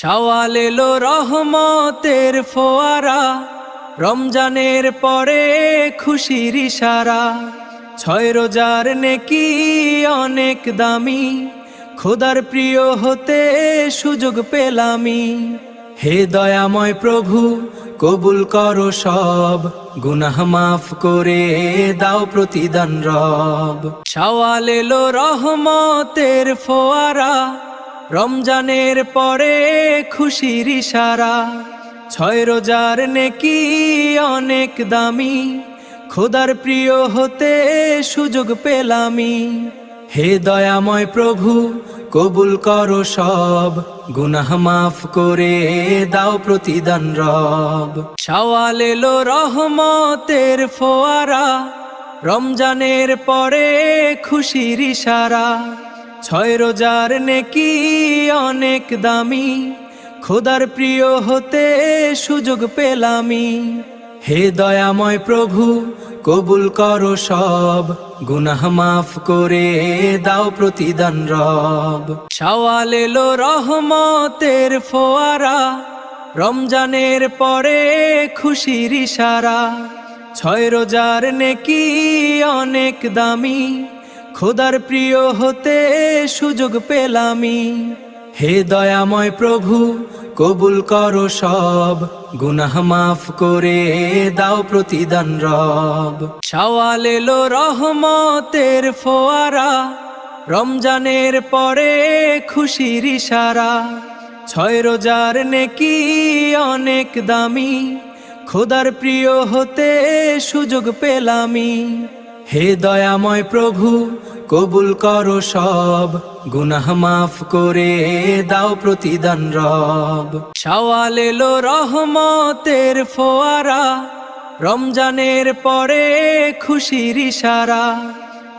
শাওয়াল এলো রহমতের ফোয়ারা, রমজানের পরে খুশির ইশারা। 6 রোজার নেকি অনেক দামি, খোদার প্রিয় হতে সুযোগ পেলামি। হে দয়াময় প্রভু, কবুল করো সব, গুনাহ মাফ করে দাও প্রতিদান রব। শাওয়াল এলো রহমতের ফোয়ারা, রমজানের পরে খুশির ইশারা। 6 রোজার নেকি অনেক দামি, খোদার প্রিয় হতে সুযোগ পেলামি। হে দয়াময় প্রভু, কবুল করো সব, গুনাহ মাফ করে দাও প্রতিদান রব। শাওয়াল এলো রহমতের ফোয়ারা, রমজানের পরে খুশির ইশারা। 6 রোজার নেকি অনেক দামি, খোদার প্রিয় হতে সুযোগ পেলামি। হে দয়াময় প্রভু, কবুল করো সব, গুনাহ মাফ করে দাও প্রতিদান রব। শাওয়াল এলো রহমতের ফোয়ারা, রমজানের পরে খুশির ইশারা। 6 রোজার নেকি অনেক দামি, খোদার প্রিয় হতে সুযোগ পেলামি। হে দয়াময় প্রভু, কবুল করো সব, গুনাহ মাফ করে দাও প্রতিদান রব। শাওয়াল এলো রহমতের ফোয়ারা, রমজানের পরে খুশির ইশারা। 6 রোজার নেকি অনেক দামি, খোদার প্রিয় হতে সুযোগ পেলামি। হে দয়াময় প্রভু, কবুল করো সব, গুনাহ মাফ করে দাও প্রতিদান রব। শাওয়াল এলো রহমতের ফোয়ারা, রমজানের পরে খুশির ইশারা।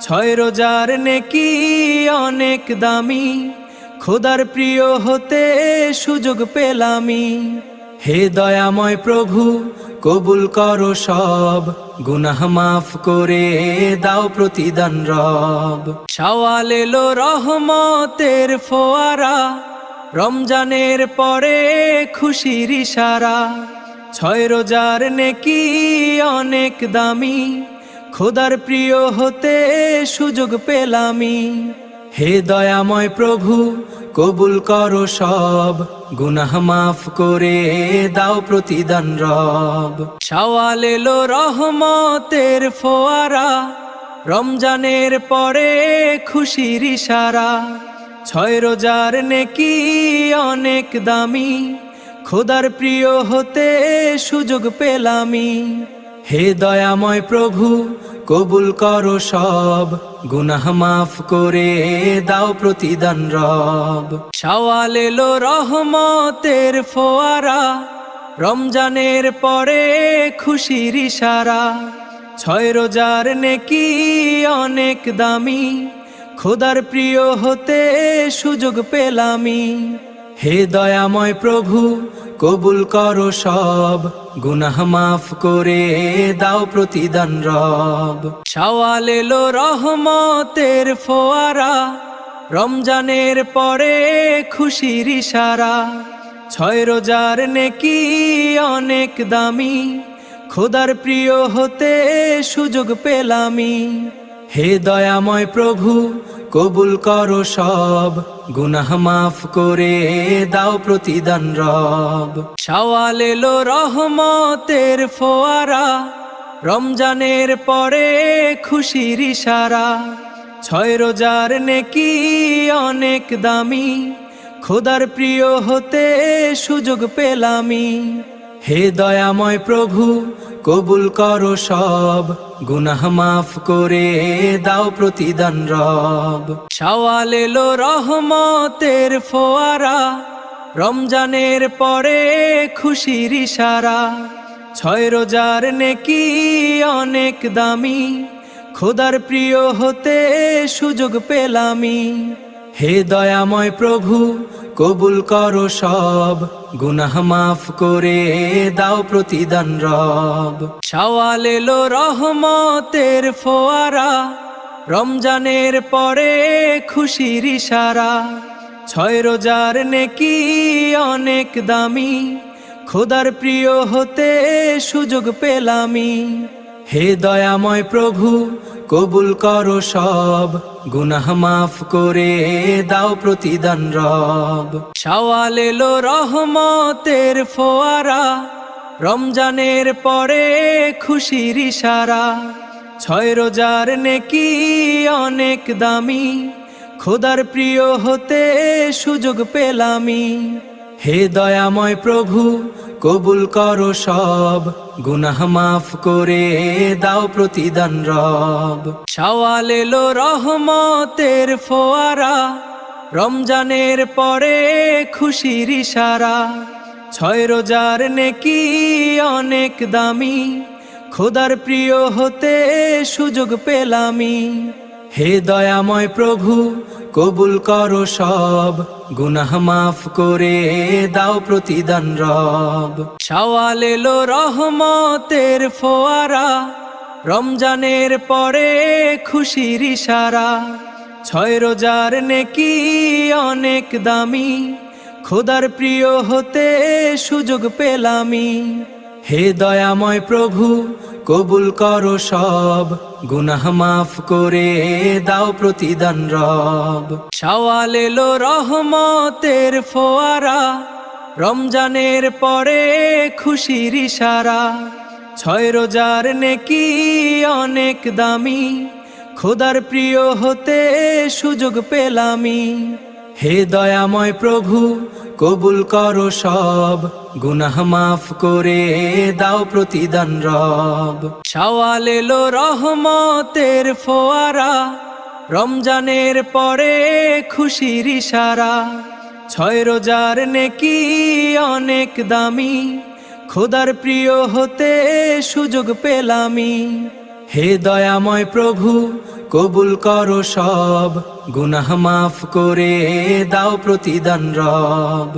6 রোজার নেকি অনেক দামি, খোদার প্রিয় হতে সুযোগ পেলামি। হে দয়াময় প্রভু, কবুল করো সব, গুনাহ মাফ করে দাও প্রতিদান রব। শাওয়াল এলো রহমতের ফোয়ারা, রমজানের পরে খুশির ইশারা। 6 রোজার নেকি অনেক দামি, খোদার প্রিয় হতে সুযোগ পেলামি। হে দয়াময় প্রভু, কবুল করো সব, গুনাহ মাফ করে দাও প্রতিদান রব। শাওয়াল এলো রহমতের ফোয়ারা, রমজানের পরে খুশির ইশারা। 6 রোজার নেকি অনেক দামি, খোদার প্রিয় হতে সুযোগ পেলামি। হে দয়াময় প্রভু, কবুল করো সব, গুনাহ মাফ করে দাও প্রতিদান রব। শাওয়াল এলো রহমতের ফোয়ারা, রমজানের পরে খুশির ইশারা। 6 রোজার নেকি অনেক দামি, খোদার প্রিয় হতে সুযোগ পেলামি। হে দয়াময় প্রভু, কবুল করো সব, গুনাহ মাফ করে দাও প্রতিদান রব। শাওয়াল এলো রহমতের ফোয়ারা, রমজানের পরে খুশির ইশারা। 6 রোজার নেকি অনেক দামি, খোদার প্রিয় হতে সুযোগ পেলামি। হে দয়াময় প্রভু, কবুল করো সব, গুনাহ মাফ করে দাও প্রতিদান রব। শাওয়াল এলো রহমতের ফোয়ারা, রমজানের পরে খুশির ইশারা। 6 রোজার নেকি অনেক দামি, খোদার প্রিয় হতে সুযোগ পেলামি। হে দয়াময় প্রভু, কবুল করো সব, গুনাহ মাফ করে দাও প্রতিদান রব। শাওয়াল এলো রহমতের ফোয়ারা, রমজানের পরে খুশির ইশারা। 6 রোজার নেকি অনেক দামি, খোদার প্রিয় হতে সুযোগ পেলামি। হে দয়াময় প্রভু, কবুল করো সব, গুনাহ মাফ করে দাও প্রতিদান রব। শাওয়াল এলো রহমতের ফোয়ারা, রমজানের পরে খুশির ইশারা। ছয় রোজার নেকি অনেক দামি, খোদার প্রিয় হতে সুযোগ পেলামি। হে দয়াময় প্রভু কবুল করো সব, গুনাহ মাফ করে দাও প্রতিদান রব। শাওয়াল এলো রহমতের ফোয়ারা, রমজানের পরে খুশির ইশারা। ছয় রোজার নেকি অনেক দামি, খোদার প্রিয় হতে সুযোগ পেলামি। হে দয়াময় প্রভু কবুল করো সব, গুনাহ মাফ করে দাও প্রতিদান রব। শাওয়াল এলো রহমতের ফোয়ারা, রমজানের পরে খুশির ইশারা। ছয় রোজার নেকি অনেক দামি, খোদার প্রিয় হতে সুযোগ পেলামি। হে দয়াময় প্রভু কবুল করো সব, গুনাহ মাফ করে দাও প্রতিদান রব। শাওয়াল এলো রহমতের ফোয়ারা, রমজানের পরে খুশির ইশারা। ছয় রোজার নেকি অনেক দামি, খোদার প্রিয় হতে সুযোগ পেলামি। হে দয়াময় প্রভু কবুল করো সব, গুনাহ মাফ করে দাও প্রতিদান রব। শাওয়াল এলো রহমতের ফোয়ারা, রমজানের পরে খুশির ইশারা। ছয় রোজার নেকি অনেক দামি, খোদার প্রিয় হতে সুযোগ পেলামি। হে দয়াময় প্রভু কবুল করো সব, গুনাহ মাফ করে দাও প্রতিদান রব। শাওয়াল এলো রহমতের ফোয়ারা, রমজানের পরে খুশির ইশারা। ছয় রোজার নেকি অনেক দামি, খোদার প্রিয় হতে সুযোগ পেলামি। হে দয়াময় প্রভু কবুল করো সব, গুনাহ মাফ করে দাও প্রতিদান রব।